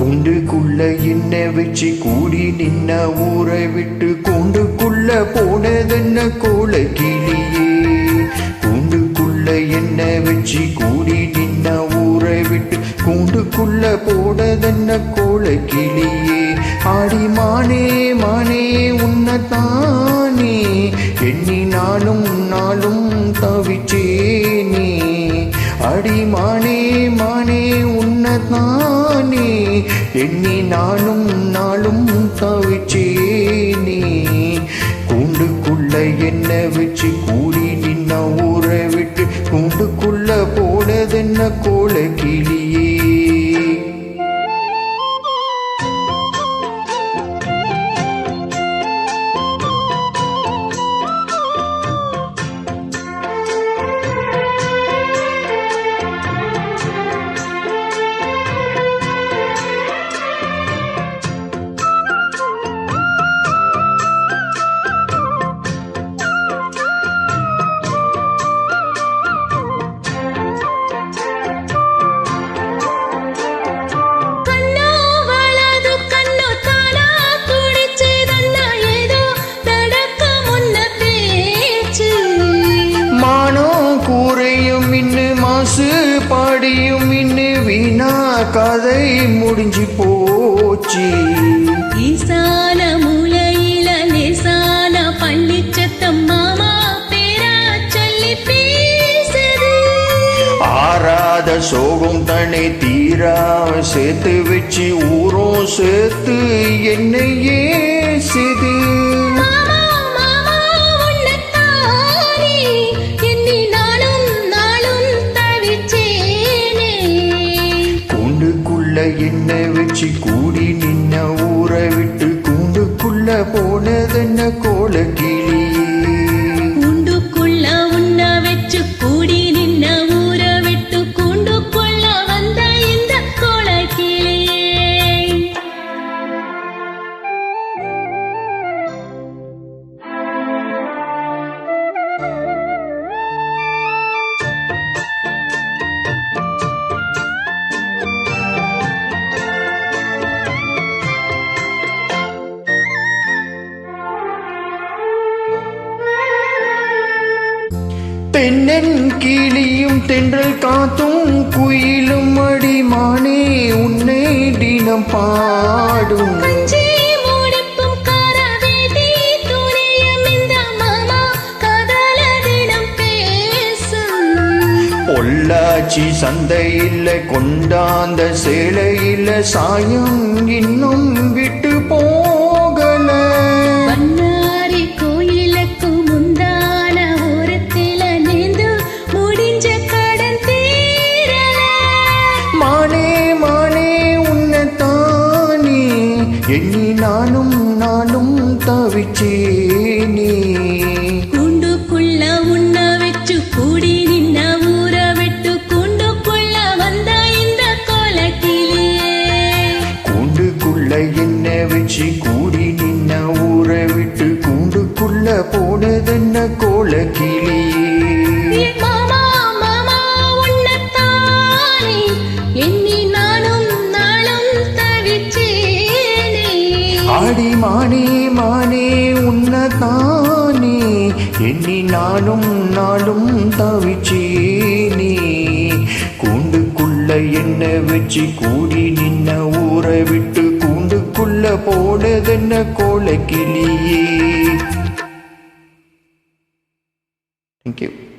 கூண்டுக்குள்ள என்ன வச்சு கூடி நின்ன ஊரை விட்டு கூண்டுக்குள்ள போனதென்ன கோலக்கிளியே. கூண்டுக்குள்ள என்ன வச்சு கூடி நின்ன ஊரை விட்டு கூண்டுக்குள்ள போனதென்ன கோலக்கிளியே. ஆடி மானே மானே உன்னதானே எண்ணி நாளும் நாளும் தவிச்சேனே. அடி மானே மானே உன்னதானே எண்ணி நாளும் நாளும் தவிச்சேனே. கூண்டுக்குள்ள என்ன வச்சு கூடி நின்ன ஊரை விட்டு கூண்டுக்குள்ள போனதென்ன கோலக்கிளியே. மாசு பாடியும் இன்னு வீணா கதை முடிஞ்சு போச்சு. ஈசான மூலையில லேசான பள்ளிச்சத்தம் மாமா பேரா சொல்லி பேசுது. ஆறாத சோகம் தன்னை தீரா சேர்த்து வச்சு ஊரும் சேர்த்து என்னையே செய்து. என்ன வச்சு கூடி நின்ன ஊரை விட்டு கூண்டுக்குள்ள போனதென்ன கோலக்கிளியே. கூண்டுக்குள்ள உன்ன வச்சு கூடி நின்ன ஊரை விட்டு கூண்டுக்குள்ள வந்த இந்த கோலக்கிளியே. தென்னன் கிளியும் தென்றல் காத்தும் குயிலும் அடிமானே உன்னை தினம் பாடும். பொள்ளாச்சி சந்தையில் கொண்டாந்த சேலையில் சாயம் இன்னும் விட்டு போகல. எண்ணி நானும் நானும் தவிச்சேனே. கூண்டுக்குள்ள உன்ன வச்சு கூடி நின்ன ஊரை விட்டு கூண்டுக்குள்ள வந்த இந்த கோலக்கிளியே. கூண்டுக்குள்ள என்ன வச்சு கூடி நின்ன ஊரை விட்டு கூண்டுக்குள்ள போனதென்ன கோலக்கிளியே. மாமா மாமா உன்னதானே எண்ணி நானும் நாளும் தவிச்சே. ஆடி மானே மானே உன்னதானே எண்ணி நாளும் நாளும் தவிச்சேனே. கூண்டுக்குள்ள என்ன வச்சு கூடி நின்ன ஊரை விட்டு கூண்டுக்குள்ள போனதென்ன கோலக்கிளியே. Thank you.